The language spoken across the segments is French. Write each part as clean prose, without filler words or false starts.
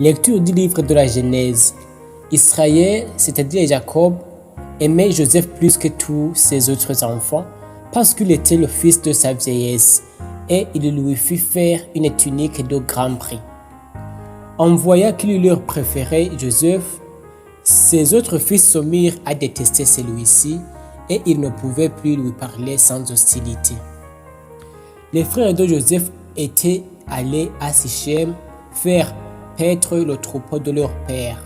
Lecture du livre de la Genèse. Israël, c'est-à-dire Jacob, aimait Joseph plus que tous ses autres enfants parce qu'il était le fils de sa vieillesse et il lui fit faire une tunique de grand prix. En voyant qu'il leur préférait Joseph, ses autres fils se mirent à détester celui-ci et ils ne pouvaient plus lui parler sans hostilité. Les frères de Joseph étaient allés à Sichem faire paître le troupeau de leur père.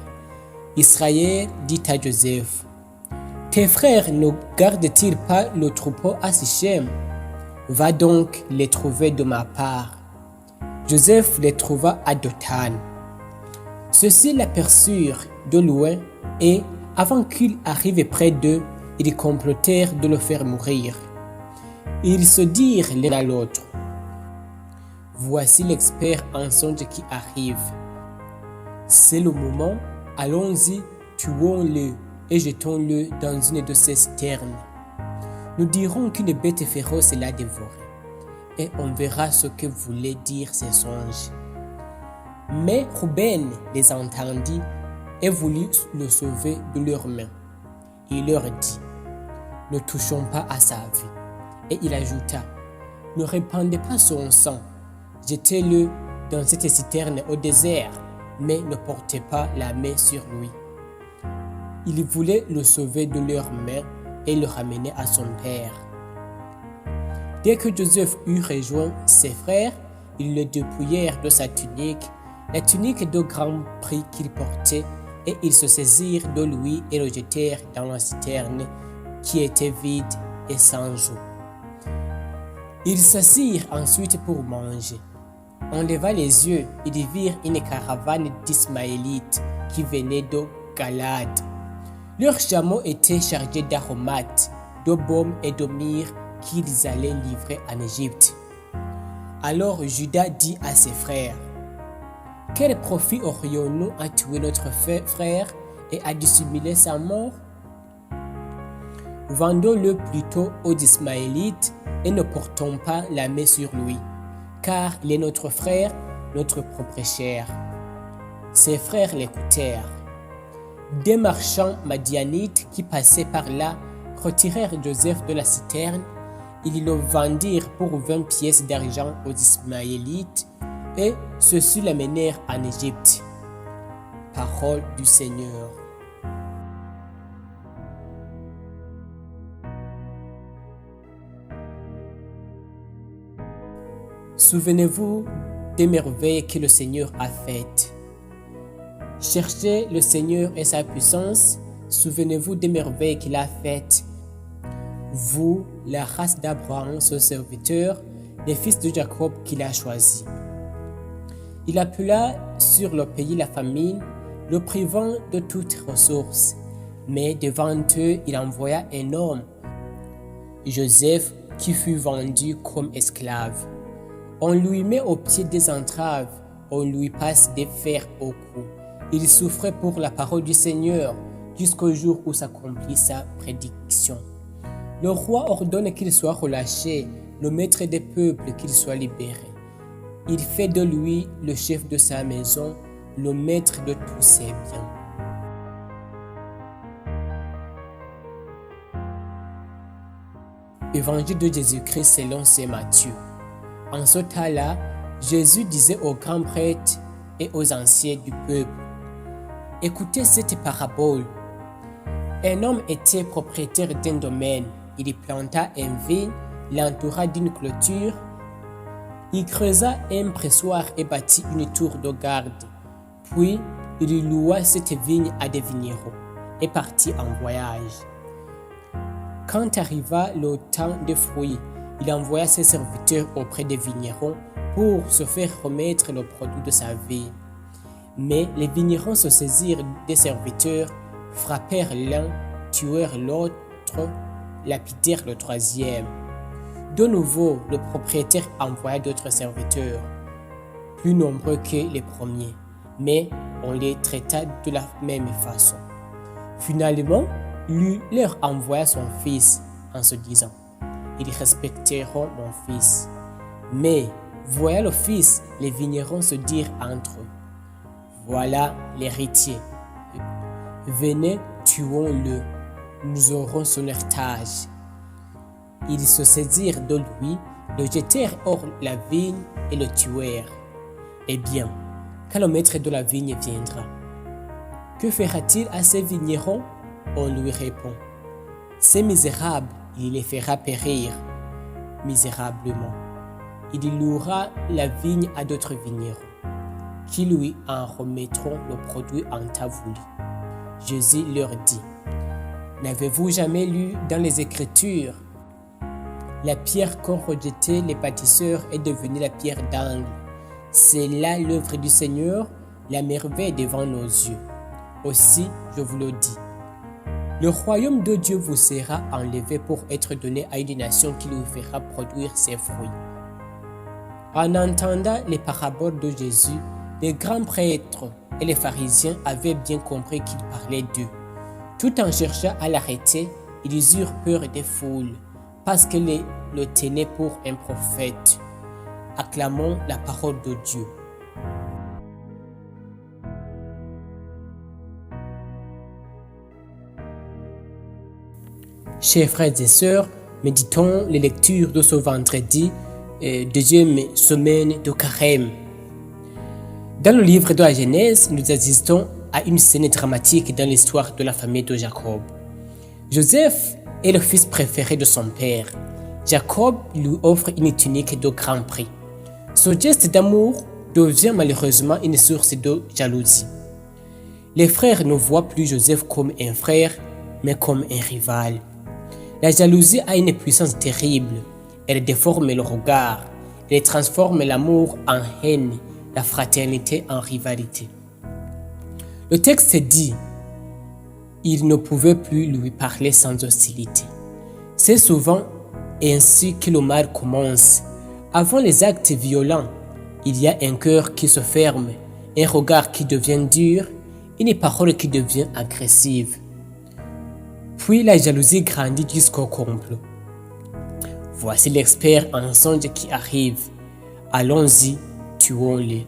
Israël dit à Joseph: « Tes frères ne gardent-ils pas le troupeau à Sichem? Va donc les trouver de ma part. » Joseph les trouva à Dothan. Ceux-ci l'aperçurent de loin et, avant qu'il arrive près d'eux, ils complotèrent de le faire mourir. Ils se dirent l'un à l'autre: « Voici l'expert en songe qui arrive. C'est le moment, allons-y, tuons-le et jetons-le dans une de ces citernes. Nous dirons qu'une bête féroce l'a dévoré, et on verra ce que voulaient dire ces songes. » Mais Ruben les entendit et voulut le sauver de leurs mains. Il leur dit: « Ne touchons pas à sa vie. » Et il ajouta: « Ne répandez pas son sang. Jetez-le dans cette citerne au désert, mais ne portez pas la main sur lui. » Ils voulaient le sauver de leurs mains et le ramener à son père. Dès que Joseph eut rejoint ses frères, ils le dépouillèrent de sa tunique, la tunique de grand prix qu'il portait, et ils se saisirent de lui et le jetèrent dans la citerne qui était vide et sans eau. Ils s'assirent ensuite pour manger. En levant les yeux, ils virent une caravane d'Ismaélites qui venait de Galade. Leurs chameaux étaient chargés d'aromates, de baume et de myrrhe qu'ils allaient livrer en Égypte. Alors Judas dit à ses frères: « Quel profit aurions-nous à tuer notre frère et à dissimuler sa mort? Vendons-le plutôt aux Ismaélites et ne portons pas la main sur lui, car il est notre frère, notre propre chair. » Ses frères l'écoutèrent. Des marchands madianites qui passaient par là retirèrent Joseph de la citerne. Ils le vendirent pour 20 pièces d'argent aux Ismaélites et ceux-ci l'amenèrent en Égypte. Parole du Seigneur. Souvenez-vous des merveilles que le Seigneur a faites. Cherchez le Seigneur et sa puissance. Souvenez-vous des merveilles qu'il a faites. Vous, la race d'Abraham, son serviteur, les fils de Jacob qu'il a choisis. Il appela sur le pays la famine, le privant de toutes ressources. Mais devant eux, il envoya un homme, Joseph, qui fut vendu comme esclave. On lui met au pied des entraves, on lui passe des fers au cou. Il souffrait pour la parole du Seigneur jusqu'au jour où s'accomplit sa prédiction. Le roi ordonne qu'il soit relâché, le maître des peuples qu'il soit libéré. Il fait de lui le chef de sa maison, le maître de tous ses biens. Évangile de Jésus-Christ selon saint Matthieu. En ce temps-là, Jésus disait aux grands prêtres et aux anciens du peuple: « Écoutez cette parabole. Un homme était propriétaire d'un domaine. Il y planta un vigne, l'entoura d'une clôture. Il creusa un pressoir et bâtit une tour de garde. Puis, il loua cette vigne à des vignerons et partit en voyage. Quand arriva le temps des fruits, il envoya ses serviteurs auprès des vignerons pour se faire remettre le produit de sa vigne. Mais les vignerons se saisirent des serviteurs, frappèrent l'un, tuèrent l'autre, lapidèrent le troisième. De nouveau, le propriétaire envoya d'autres serviteurs, plus nombreux que les premiers, mais on les traita de la même façon. Finalement, lui leur envoya son fils en se disant: « Ils respecteront mon fils. » Mais, voyant le fils, les vignerons se dirent entre eux: « voilà l'héritier. Venez, tuons-le, nous aurons son héritage. Ils se saisirent de lui, le jetèrent hors la vigne et le tuèrent. Eh bien, quand le maître de la vigne viendra, que fera-t-il à ces vignerons? On lui répond, ces misérables, il les fera périr misérablement. Il louera la vigne à d'autres vignerons, qui lui en remettront le produit en temps voulu. Jésus leur dit, n'avez-vous jamais lu dans les Écritures? La pierre qu'ont rejetée les bâtisseurs est devenue la pierre d'angle. C'est là l'œuvre du Seigneur, la merveille devant nos yeux. Aussi, je vous le dis, le royaume de Dieu vous sera enlevé pour être donné à une nation qui lui fera produire ses fruits. En entendant les paraboles de Jésus, les grands prêtres et les pharisiens avaient bien compris qu'il parlait d'eux. Tout en cherchant à l'arrêter, ils eurent peur des foules, parce qu'elles le tenaient pour un prophète. Acclamons la parole de Dieu. Chers frères et sœurs, méditons les lectures de ce vendredi, deuxième semaine de Carême. Dans le livre de la Genèse, nous assistons à une scène dramatique dans l'histoire de la famille de Jacob. Joseph est le fils préféré de son père. Jacob lui offre une tunique de grand prix. Ce geste d'amour devient malheureusement une source de jalousie. Les frères ne voient plus Joseph comme un frère, mais comme un rival. La jalousie a une puissance terrible. Elle déforme le regard. Elle transforme l'amour en haine, la fraternité en rivalité. Le texte dit, il ne pouvait plus lui parler sans hostilité. C'est souvent ainsi que le mal commence. Avant les actes violents, il y a un cœur qui se ferme, un regard qui devient dur, une parole qui devient agressive. Puis la jalousie grandit jusqu'au complot. Voici l'expert en songe qui arrive. Allons-y, tuons-le.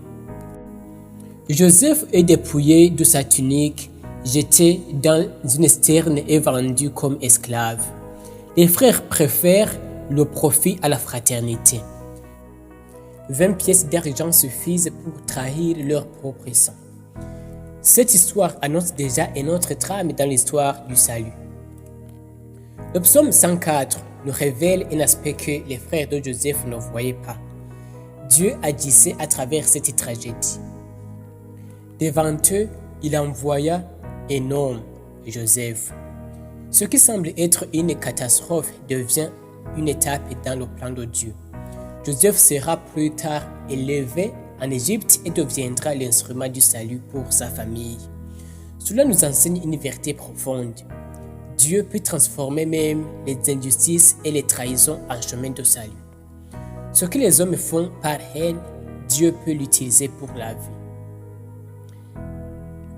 Joseph est dépouillé de sa tunique, jeté dans une citerne et vendu comme esclave. Les frères préfèrent le profit à la fraternité. 20 pièces d'argent suffisent pour trahir leur propre sang. Cette histoire annonce déjà un autre drame dans l'histoire du salut. Le psaume 104 nous révèle un aspect que les frères de Joseph ne voyaient pas. Dieu agissait à travers cette tragédie. Devant eux, il envoya un homme, Joseph. Ce qui semble être une catastrophe devient une étape dans le plan de Dieu. Joseph sera plus tard élevé en Égypte et deviendra l'instrument du salut pour sa famille. Cela nous enseigne une vérité profonde. Dieu peut transformer même les injustices et les trahisons en chemin de salut. Ce que les hommes font par haine, Dieu peut l'utiliser pour la vie.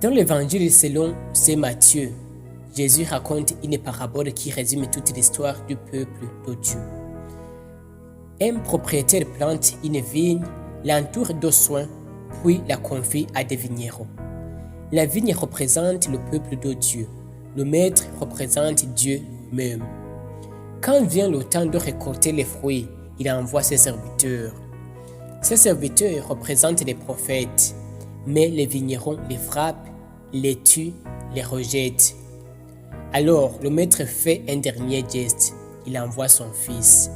Dans l'évangile selon Saint Matthieu, Jésus raconte une parabole qui résume toute l'histoire du peuple de Dieu. Un propriétaire plante une vigne, l'entoure de soins, puis la confie à des vignerons. La vigne représente le peuple de Dieu. Le maître représente Dieu même. Quand vient le temps de récolter les fruits, il envoie ses serviteurs. Ces serviteurs représentent les prophètes, mais les vignerons les frappent, les tuent, les rejettent. Alors le maître fait un dernier geste, il envoie son fils.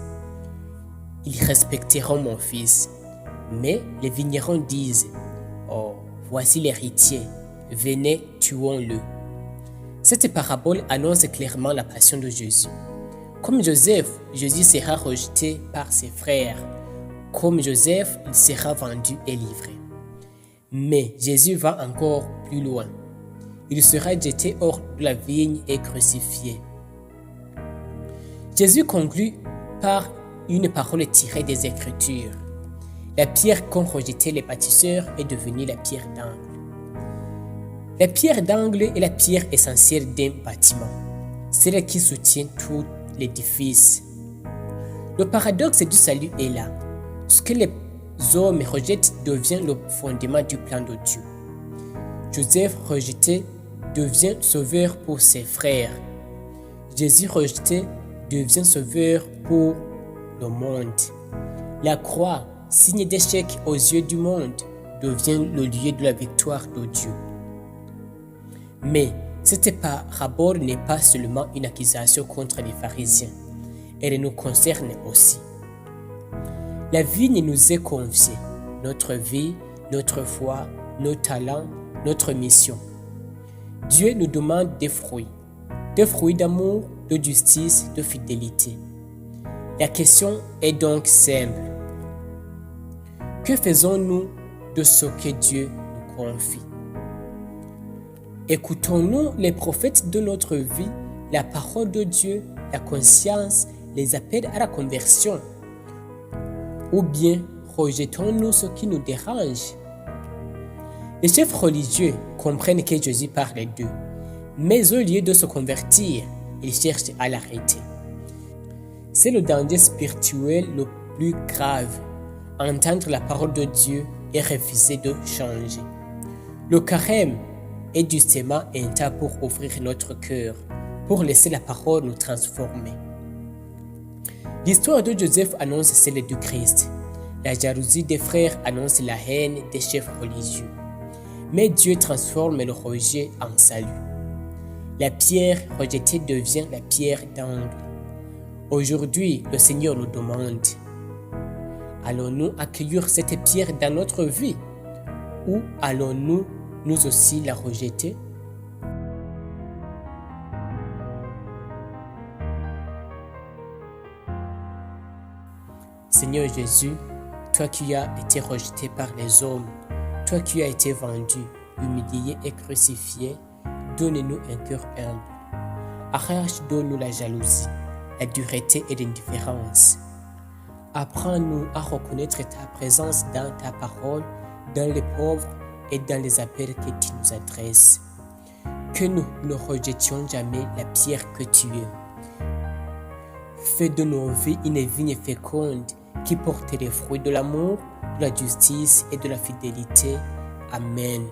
Ils respecteront mon fils. Mais les vignerons disent, oh, voici l'héritier, venez, tuons-le. Cette parabole annonce clairement la passion de Jésus. Comme Joseph, Jésus sera rejeté par ses frères. Comme Joseph, il sera vendu et livré. Mais Jésus va encore plus loin. Il sera jeté hors de la vigne et crucifié. Jésus conclut par une parole tirée des Écritures. La pierre qu'ont rejetée les bâtisseurs est devenue la pierre d'angle. La pierre d'angle est la pierre essentielle d'un bâtiment, celle qui soutient tout l'édifice. Le paradoxe du salut est là. Ce que les hommes rejettent devient le fondement du plan de Dieu. Joseph rejeté devient sauveur pour ses frères. Jésus rejeté devient sauveur pour le monde. La croix, signe d'échec aux yeux du monde, devient le lieu de la victoire de Dieu. Mais cette parabole n'est pas seulement une accusation contre les pharisiens, elle nous concerne aussi. La vigne nous est confiée, notre vie, notre foi, nos talents, notre mission. Dieu nous demande des fruits d'amour, de justice, de fidélité. La question est donc simple. Que faisons-nous de ce que Dieu nous confie? Écoutons-nous les prophètes de notre vie, la parole de Dieu, la conscience, les appels à la conversion? Ou bien rejetons-nous ce qui nous dérange? Les chefs religieux comprennent que Jésus parle d'eux, mais au lieu de se convertir, ils cherchent à l'arrêter. C'est le danger spirituel le plus grave, entendre la parole de Dieu et refuser de changer. Le carême est justement un temps pour ouvrir notre cœur, pour laisser la parole nous transformer. L'histoire de Joseph annonce celle du Christ. La jalousie des frères annonce la haine des chefs religieux. Mais Dieu transforme le rejet en salut. La pierre rejetée devient la pierre d'angle. Aujourd'hui, le Seigneur nous demande: allons-nous accueillir cette pierre dans notre vie ou allons-nous nous aussi la rejeter? Seigneur Jésus, toi qui as été rejeté par les hommes, toi qui as été vendu, humilié et crucifié, donne-nous un cœur humble. Arrache de nous la jalousie, la dureté et l'indifférence. Apprends-nous à reconnaître ta présence dans ta parole, dans les pauvres et dans les appels que tu nous adresses. Que nous ne rejetions jamais la pierre que tu es. Fais de nos vies une vigne féconde qui porte les fruits de l'amour, de la justice et de la fidélité. Amen.